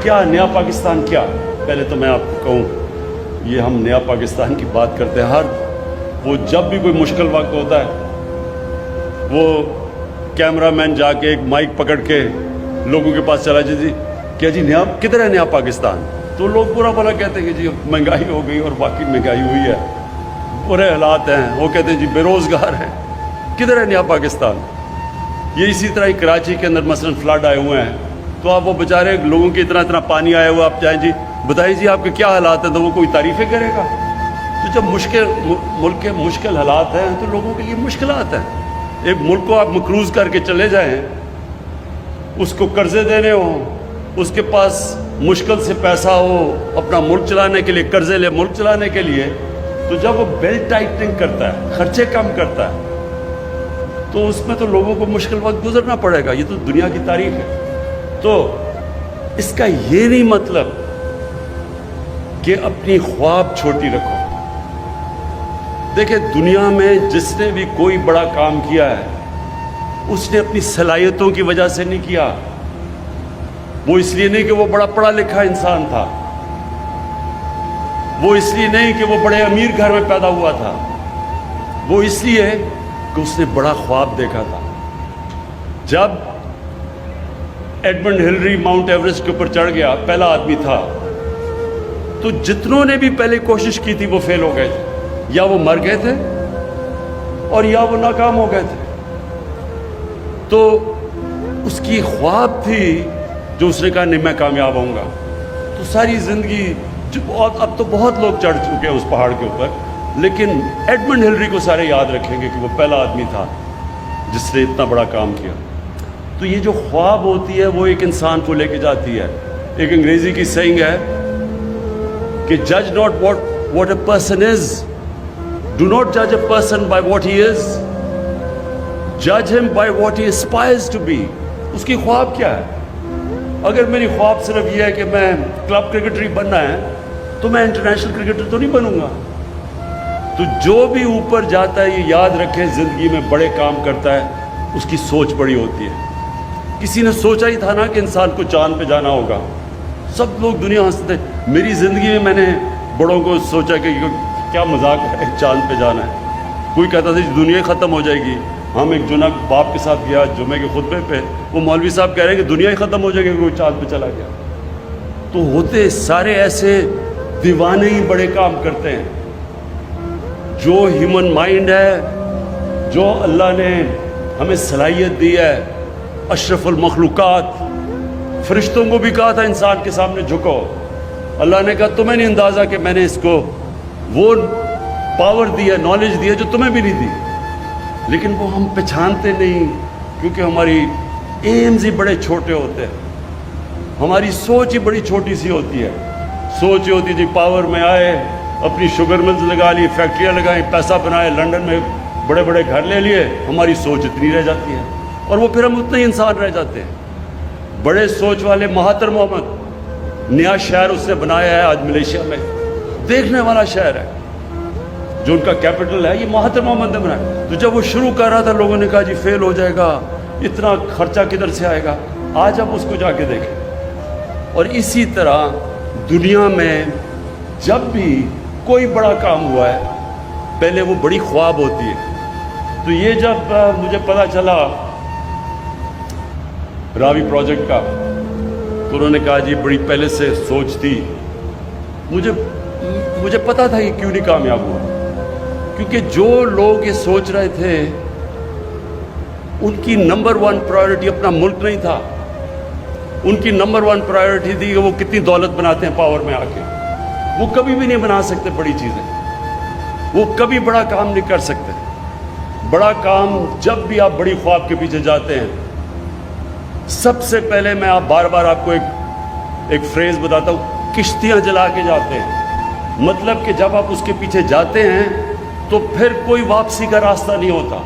کیا نیا پاکستان کیا؟ پہلے تو میں آپ کو کہوں یہ ہم نیا پاکستان کی بات کرتے ہیں، وہ جب بھی کوئی مشکل وقت ہوتا ہے وہ کیمرہ مین جا کے ایک مائک پکڑ کے لوگوں کے پاس چلا جی کیا جی نیا کدھر ہے نیا پاکستان؟ تو لوگ برا بھلا کہتے ہیں کہ جی مہنگائی ہو گئی، اور واقعی مہنگائی ہوئی ہے، برے حالات ہیں، وہ کہتے ہیں جی بے روزگار ہیں، کدھر ہے نیا پاکستان؟ یہ اسی طرح ہی کراچی کے اندر مثلا فلڈ آئے ہوئے ہیں، تو آپ وہ بیچارے لوگوں کے اتنا پانی آیا ہوا، آپ جائیں جی بتائیں جی آپ کے کیا حالات ہیں، تو وہ کوئی تعریفیں کرے گا؟ تو جب ملک کے مشکل حالات ہیں تو لوگوں کے لیے مشکلات ہیں۔ ایک ملک کو آپ مقروض کر کے چلے جائیں، اس کو قرضے دینے ہوں، اس کے پاس مشکل سے پیسہ ہو اپنا ملک چلانے کے لیے، قرضے لے ملک چلانے کے لیے، تو جب وہ بیلٹ ٹائٹنگ کرتا ہے، خرچے کم کرتا ہے، تو اس میں تو لوگوں کو مشکل وقت گزرنا پڑے گا۔ یہ تو دنیا کی تاریخ ہے۔ تو اس کا یہ نہیں مطلب کہ اپنی خواب چھوٹی رکھو۔ دیکھیں دنیا میں جس نے بھی کوئی بڑا کام کیا ہے اس نے اپنی صلاحیتوں کی وجہ سے نہیں کیا، وہ اس لیے نہیں کہ وہ بڑا پڑھا لکھا انسان تھا، وہ اس لیے نہیں کہ وہ بڑے امیر گھر میں پیدا ہوا تھا، وہ اس لیے کہ اس نے بڑا خواب دیکھا تھا۔ جب ایڈمنڈ ہلری ماؤنٹ ایوریسٹ کے اوپر چڑھ گیا، پہلا آدمی تھا، تو جتنوں نے بھی پہلے کوشش کی تھی وہ فیل ہو گئے تھے، یا وہ مر گئے تھے اور یا وہ ناکام ہو گئے تھے۔ تو اس کی خواب تھی جو اس نے کہا نہیں میں کامیاب ہوں گا، تو ساری زندگی اب تو بہت لوگ چڑھ چکے ہیں اس پہاڑ کے اوپر، لیکن ایڈمنڈ ہلری کو سارے یاد رکھیں گے کہ وہ پہلا آدمی تھا جس نے اتنا بڑا کام کیا۔ تو یہ جو خواب ہوتی ہے وہ ایک انسان کو لے کے جاتی ہے۔ ایک انگریزی کی سیئنگ ہے کہ جج not what a person is, do not جج a person by what he is, جج him by what he aspires to be. اس کی خواب کیا ہے؟ اگر میری خواب صرف یہ ہے کہ میں کلب کرکٹر ہی بننا ہے تو میں انٹرنیشنل کرکٹر تو نہیں بنوں گا۔ تو جو بھی اوپر جاتا ہے یہ یاد رکھیں زندگی میں بڑے کام کرتا ہے اس کی سوچ بڑی ہوتی ہے۔ کسی نے سوچا ہی تھا نا کہ انسان کو چاند پہ جانا ہوگا، سب لوگ دنیا ہنستے تھے۔ میری زندگی میں نے بڑوں کو سوچا کہ کیا مذاق ہے چاند پہ جانا ہے۔ کوئی کہتا تھا دنیا ہی ختم ہو جائے گی۔ ہم ایک جنہ باپ کے ساتھ گیا جمعے کے خطبے پہ، وہ مولوی صاحب کہہ رہے ہیں کہ دنیا ہی ختم ہو جائے گی، کوئی چاند پہ چلا گیا۔ تو ہوتے سارے ایسے دیوانے ہی بڑے کام کرتے ہیں۔ جو ہیومن مائنڈ ہے، جو اللہ نے ہمیں صلاحیت دی ہے، اشرف المخلوقات، فرشتوں کو بھی کہا تھا انسان کے سامنے جھکو، اللہ نے کہا تمہیں نہیں اندازہ کہ میں نے اس کو وہ پاور دی ہے، نالج دی ہے جو تمہیں بھی نہیں دی، لیکن وہ ہم پہچانتے نہیں کیونکہ ہماری ایمز ہی بڑے چھوٹے ہوتے ہیں، ہماری سوچ ہی بڑی چھوٹی سی ہوتی ہے۔ سوچ یہ ہوتی جی پاور میں آئے، اپنی شوگر ملز لگا لی، فیکٹریاں لگائیں، پیسہ بنائے، لنڈن میں بڑے بڑے گھر لے لیے، ہماری سوچ اتنی رہ جاتی ہے اور وہ پھر ہم اتنے ہی انسان رہ جاتے ہیں۔ بڑے سوچ والے مہاتر محمد، نیا شہر اس نے بنایا ہے آج ملیشیا میں، دیکھنے والا شہر ہے، جو ان کا کیپٹل ہے، یہ مہاتر محمد نے بنایا۔ تو جب وہ شروع کر رہا تھا لوگوں نے کہا جی فیل ہو جائے گا، اتنا خرچہ کدھر سے آئے گا؟ آج اب اس کو جا کے دیکھیں۔ اور اسی طرح دنیا میں جب بھی کوئی بڑا کام ہوا ہے پہلے وہ بڑی خواب ہوتی ہے۔ تو یہ جب مجھے پتا چلا راوی پروجیکٹ کا، تو انہوں نے کہا جی بڑی پہلے سے سوچ تھی، مجھے پتا تھا یہ کیوں نہیں کامیاب ہوا، کیونکہ جو لوگ یہ سوچ رہے تھے ان کی نمبر 1 پرائیورٹی اپنا ملک نہیں تھا، ان کی نمبر 1 پرائیورٹی تھی کہ وہ کتنی دولت بناتے ہیں پاور میں آ کے۔ وہ کبھی بھی نہیں بنا سکتے بڑی چیزیں، وہ کبھی بڑا کام نہیں کر سکتے۔ بڑا کام جب بھی آپ بڑی خواب کے پیچھے جاتے ہیں، سب سے پہلے میں بار بار آپ کو ایک فریز بتاتا ہوں، کشتیاں جلا کے جاتے ہیں۔ مطلب کہ جب آپ اس کے پیچھے جاتے ہیں تو پھر کوئی واپسی کا راستہ نہیں ہوتا،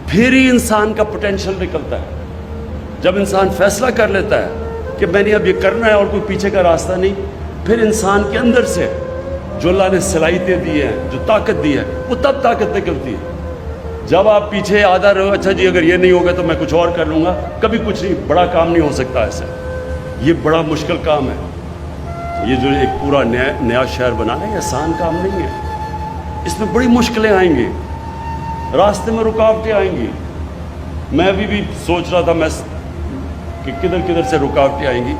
پھر ہی انسان کا پوٹینشیل نکلتا ہے۔ جب انسان فیصلہ کر لیتا ہے کہ میں نے اب یہ کرنا ہے اور کوئی پیچھے کا راستہ نہیں، پھر انسان کے اندر سے جو اللہ نے صلاحیتیں دی ہیں، جو طاقت دی ہے، وہ تب طاقت نکلتی ہے۔ جب آپ پیچھے آدھا رہو، اچھا جی اگر یہ نہیں ہوگا تو میں کچھ اور کر لوں گا، کبھی کچھ نہیں، بڑا کام نہیں ہو سکتا ایسے۔ یہ بڑا مشکل کام ہے. یہ جو ایک پورا نیا شہر بنانا یہ آسان کام نہیں ہے. اس میں بڑی مشکلیں آئیں گی, راستے میں رکاوٹیں آئیں گی. میں ابھی بھی سوچ رہا تھا کہ کدھر سے رکاوٹیں آئیں گی.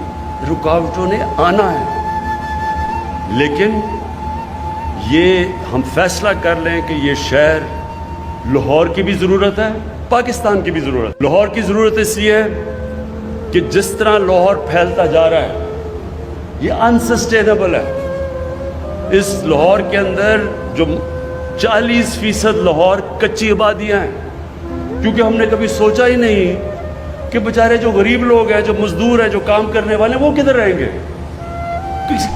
رکاوٹوں نے آنا ہے, لیکن یہ ہم فیصلہ کر لیں کہ یہ شہر لاہور کی بھی ضرورت ہے, پاکستان کی بھی ضرورت. لاہور کی ضرورت اس لیے کہ جس طرح لاہور پھیلتا جا رہا ہے یہ انسسٹینیبل ہے. اس لاہور کے اندر جو 40% لاہور کچی آبادیاں ہیں, کیونکہ ہم نے کبھی سوچا ہی نہیں کہ بیچارے جو غریب لوگ ہیں, جو مزدور ہیں, جو کام کرنے والے ہیں, وہ کدھر رہیں گے.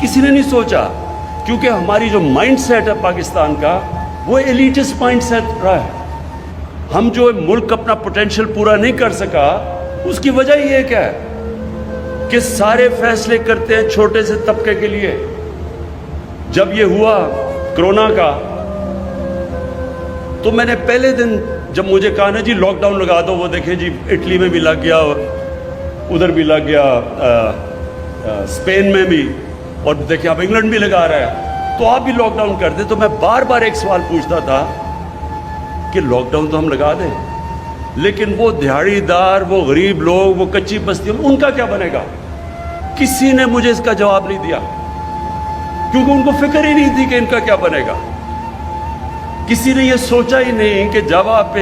کسی نے نہیں سوچا, کیونکہ ہماری جو مائنڈ سیٹ ہے پاکستان کا وہ ایلیٹسٹ مائنڈ سیٹ رہا ہے. ہم جو ملک اپنا پوٹینشیل پورا نہیں کر سکا, اس کی وجہ یہ کیا ہے کہ سارے فیصلے کرتے ہیں چھوٹے سے طبقے کے لیے. جب یہ ہوا کرونا کا, تو میں نے پہلے دن جب مجھے کہا نا جی لاک ڈاؤن لگا دو, وہ دیکھیں جی اٹلی میں بھی لگ گیا, ادھر بھی لگ گیا, اسپین میں بھی, اور دیکھیں اب انگلینڈ بھی لگا رہا ہے, تو آپ بھی لاک ڈاؤن کر دیں. تو میں بار بار ایک سوال پوچھتا تھا کہ لاک ڈاؤن تو ہم لگا دیں, لیکن وہ دیہڑی دار, وہ غریب لوگ, وہ کچی بستیوں, ان کا کیا بنے گا؟ کسی نے مجھے اس کا جواب نہیں دیا, کیونکہ ان کو فکر ہی نہیں تھی کہ ان کا کیا بنے گا. کسی نے یہ سوچا ہی نہیں کہ جب آپ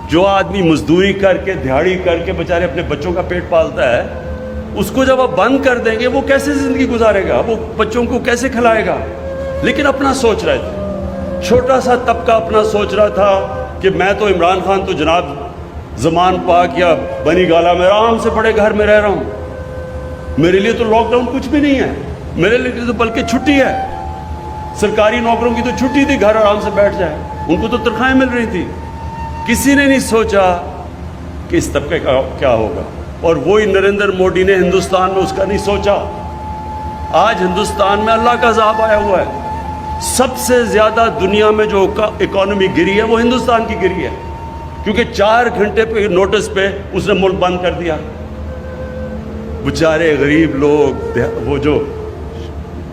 جو آدمی مزدوری کر کے, دیہڑی کر کے بیچارے اپنے بچوں کا پیٹ پالتا ہے, اس کو جب آپ بند کر دیں گے وہ کیسے زندگی گزارے گا, وہ بچوں کو کیسے کھلائے گا. لیکن اپنا سوچ رہے تھے, چھوٹا سا طبقہ اپنا سوچ رہا تھا کہ میں تو عمران خان تو جناب زمان پاک یا بنی گالا میں آرام سے بڑے گھر میں رہ رہا ہوں, میرے لیے تو لاک ڈاؤن کچھ بھی نہیں ہے, میرے لیے تو بلکہ چھٹی ہے. سرکاری نوکروں کی تو چھٹی تھی, گھر آرام سے بیٹھ جائے, ان کو تو تنخواہیں مل رہی تھی. کسی نے نہیں سوچا کہ اس طبقے کا کیا ہوگا. اور وہی نریندر مودی نے ہندوستان میں اس کا نہیں سوچا. آج ہندوستان میں اللہ کا عذاب آیا ہوا ہے. سب سے زیادہ دنیا میں جو اکانومی گری ہے وہ ہندوستان کی گری ہے, کیونکہ 4 گھنٹے پہ نوٹس پہ اس نے ملک بند کر دیا. بیچارے غریب لوگ, وہ جو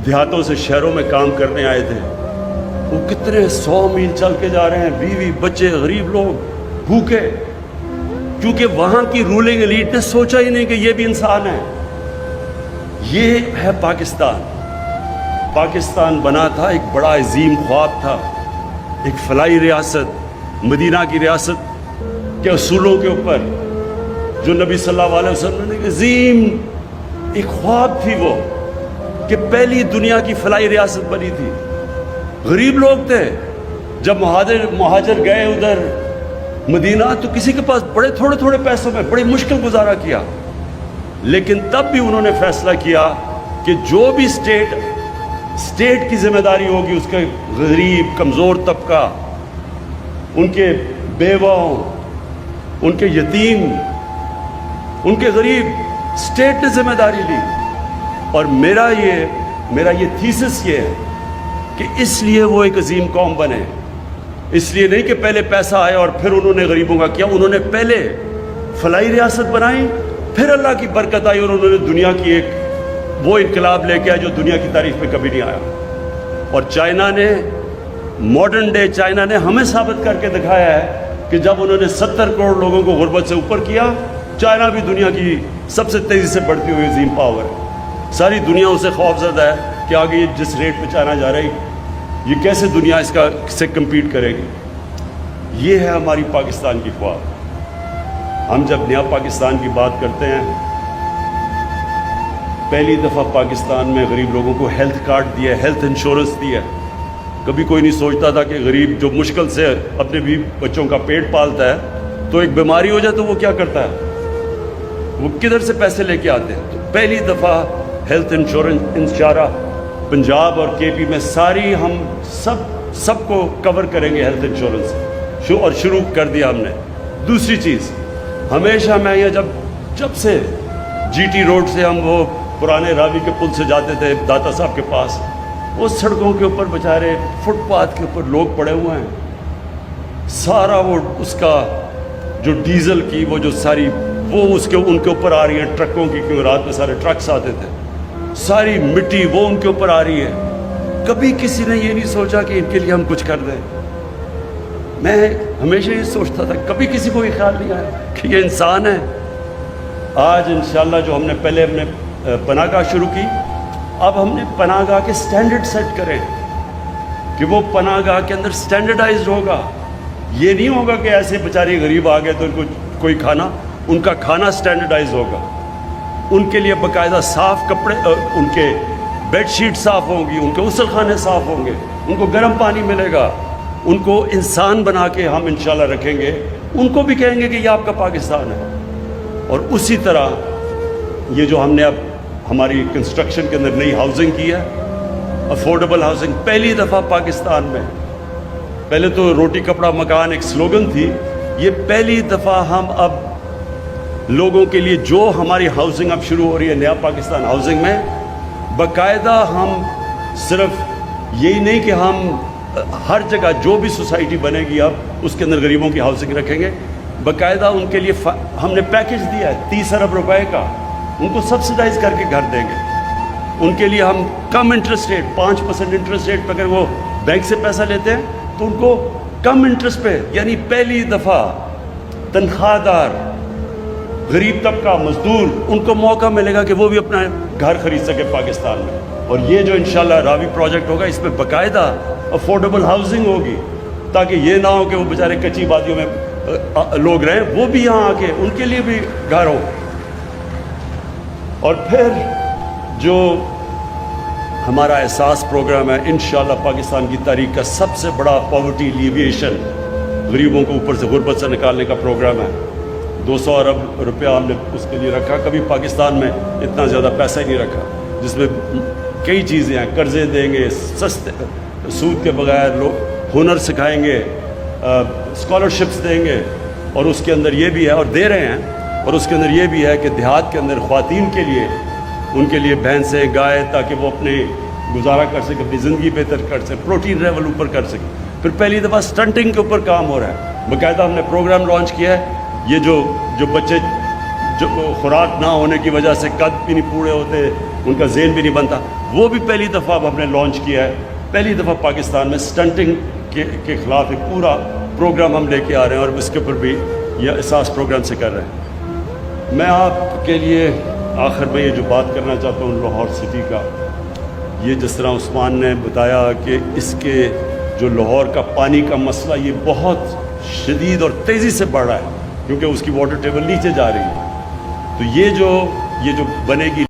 دیہاتوں سے شہروں میں کام کرنے آئے تھے, وہ کتنے 100 میل چل کے جا رہے ہیں, بیوی بچے, غریب لوگ بھوکے, کیونکہ وہاں کی رولنگ ایلیٹ نے سوچا ہی نہیں کہ یہ بھی انسان ہے. یہ ہے پاکستان. پاکستان بنا تھا, ایک بڑا عظیم خواب تھا, ایک فلاحی ریاست, مدینہ کی ریاست کے اصولوں کے اوپر, جو نبی صلی اللہ علیہ وسلم نے عظیم ایک خواب تھی وہ, کہ پہلی دنیا کی فلاحی ریاست بنی تھی. غریب لوگ تھے. جب مہاجر گئے ادھر مدینہ, تو کسی کے پاس بڑے تھوڑے پیسوں میں بڑی مشکل گزارا کیا, لیکن تب بھی انہوں نے فیصلہ کیا کہ جو بھی اسٹیٹ کی ذمہ داری ہوگی, اس کے غریب کمزور طبقہ, ان کے بیواؤں, ان کے یتیم, ان کے غریب, اسٹیٹ نے ذمہ داری لی. اور میرا یہ تھیسس یہ ہے کہ اس لیے وہ ایک عظیم قوم بنے. اس لیے نہیں کہ پہلے پیسہ آیا اور پھر انہوں نے غریبوں کا کیا, انہوں نے پہلے فلاحی ریاست بنائی, پھر اللہ کی برکت آئی اور انہوں نے دنیا کی ایک وہ انقلاب لے کے آیا جو دنیا کی تاریخ میں کبھی نہیں آیا. اور چائنا نے, ماڈرن ڈے چائنا نے ہمیں ثابت کر کے دکھایا ہے کہ جب انہوں نے 70 کروڑ لوگوں کو غربت سے اوپر کیا, چائنا بھی دنیا کی سب سے تیزی سے بڑھتی ہوئی عظیم پاور ہے. ساری دنیا اسے خوف زدہ ہے کہ آگے یہ جس ریٹ پہ چائنا جا رہی, یہ کیسے دنیا اس کا سے کمپیٹ کرے گی. یہ ہے ہماری پاکستان کی خواب. ہم جب نیا پاکستان کی بات کرتے ہیں, پہلی دفعہ پاکستان میں غریب لوگوں کو ہیلتھ کارڈ دیا, ہیلتھ انشورنس دیا. کبھی کوئی نہیں سوچتا تھا کہ غریب جو مشکل سے اپنے بھی بچوں کا پیٹ پالتا ہے, تو ایک بیماری ہو جائے تو وہ کیا کرتا ہے, وہ کدھر سے پیسے لے کے آتے ہیں. تو پہلی دفعہ ہیلتھ انشورنس انشارہ پنجاب اور کے پی میں ساری ہم سب کو کور کریں گے ہیلتھ انشورنس, اور شروع کر دیا ہم نے. دوسری چیز, ہمیشہ میں یہ جب سے جی ٹی روڈ سے ہم وہ پرانے راوی کے پل سے جاتے تھے داتا صاحب کے پاس, وہ سڑکوں کے اوپر بیچارے فٹ پاتھ کے اوپر لوگ پڑے ہوئے ہیں, سارا وہ اس کا جو ڈیزل کی وہ جو ساری وہ ان کے اوپر آ رہی ہیں ٹرکوں کی، کیونکہ رات میں سارے ٹرکس آتے تھے، ساری مٹی وہ ان کے اوپر آ رہی ہے۔ کبھی کسی نے یہ نہیں سوچا کہ ان کے لیے ہم کچھ کر دیں۔ میں ہمیشہ یہ سوچتا تھا، کبھی کسی کو یہ خیال نہیں آیا کہ یہ انسان ہے۔ آج انشاءاللہ جو ہم نے پہلے پناہ گاہ شروع کی، اب ہم نے پناہ گاہ کے سٹینڈرڈ سیٹ کریں کہ وہ پناہ گاہ کے اندر سٹینڈرڈائزڈ ہوگا۔ یہ نہیں ہوگا کہ ایسے بیچارے غریب آ گئے تو ان کو کوئی کھانا، ان کا کھانا سٹینڈرڈائز ہوگا، ان کے لیے باقاعدہ صاف کپڑے، ان کے بیڈ شیٹ صاف ہوں گی، ان کے غسل خانے صاف ہوں گے، ان کو گرم پانی ملے گا، ان کو انسان بنا کے ہم انشاءاللہ رکھیں گے، ان کو بھی کہیں گے کہ یہ آپ کا پاکستان ہے۔ اور اسی طرح یہ جو ہم نے اب ہماری کنسٹرکشن کے اندر نئی ہاؤسنگ کی ہے، افورڈیبل ہاؤسنگ، پہلی دفعہ پاکستان میں، پہلے تو روٹی کپڑا مکان ایک سلوگن تھی، یہ پہلی دفعہ ہم اب لوگوں کے لیے جو ہماری ہاؤسنگ اب شروع ہو رہی ہے نیا پاکستان ہاؤسنگ میں، باقاعدہ ہم صرف یہی نہیں کہ ہم ہر جگہ جو بھی سوسائٹی بنے گی اب اس کے اندر غریبوں کی ہاؤسنگ رکھیں گے، باقاعدہ ان کے لیے ہم نے پیکج دیا ہے 30 ارب روپے کا، ان کو سبسڈائز کر کے گھر دیں گے، ان کے لیے ہم کم انٹرسٹ ریٹ 5% انٹرسٹ ریٹ پہ اگر وہ بینک سے پیسہ لیتے ہیں تو ان کو کم انٹرسٹ پہ، یعنی پہلی دفعہ تنخواہ دار غریب طبقہ مزدور ان کو موقع ملے گا کہ وہ بھی اپنا گھر خرید سکے پاکستان میں۔ اور یہ جو انشاءاللہ راوی پروجیکٹ ہوگا اس میں باقاعدہ افورڈیبل ہاؤسنگ ہوگی، تاکہ یہ نہ ہو کہ وہ بیچارے کچی وادیوں میں لوگ رہیں، وہ بھی یہاں آ کے ان کے لیے بھی گھر ہو۔ اور پھر جو ہمارا احساس پروگرام ہے انشاءاللہ پاکستان کی تاریخ کا سب سے بڑا پاورٹی ایلیویشن، غریبوں کو اوپر سے غربت سے نکالنے کا پروگرام ہے۔ 200 ارب روپیہ ہم نے اس کے لیے رکھا، کبھی پاکستان میں اتنا زیادہ پیسہ ہی نہیں رکھا، جس میں کئی چیزیں ہیں، قرضے دیں گے سستے سود کے بغیر، لوگ ہنر سکھائیں گے، اسکالرشپس دیں گے، اور اس کے اندر یہ بھی ہے اور دے رہے ہیں، اور اس کے اندر یہ بھی ہے کہ دیہات کے اندر خواتین کے لیے، ان کے لیے بھینسیں گائے، تاکہ وہ اپنے گزارا کر سکے، اپنی زندگی بہتر کر سکے، پروٹین لیول اوپر کر سکے۔ پھر پہلی دفعہ سٹنٹنگ کے اوپر کام ہو رہا ہے، باقاعدہ ہم نے پروگرام لانچ کیا ہے۔ یہ جو بچے جو خوراک نہ ہونے کی وجہ سے قد بھی نہیں پورے ہوتے، ان کا ذہن بھی نہیں بنتا، وہ بھی پہلی دفعہ اب ہم نے لانچ کیا ہے۔ پہلی دفعہ پاکستان میں سٹنٹنگ کے خلاف ایک پورا پروگرام ہم لے کے آ رہے ہیں، اور اس کے اوپر بھی یہ احساس پروگرام سے کر رہے ہیں۔ میں آپ کے لیے آخر میں یہ جو بات کرنا چاہتا ہوں لاہور سٹی کا، یہ جس طرح عثمان نے بتایا کہ اس کے جو لاہور کا پانی کا مسئلہ یہ بہت شدید اور تیزی سے بڑھ رہا ہے، کیونکہ اس کی واٹر ٹیبل نیچے جا رہی ہے، تو یہ جو بنے گی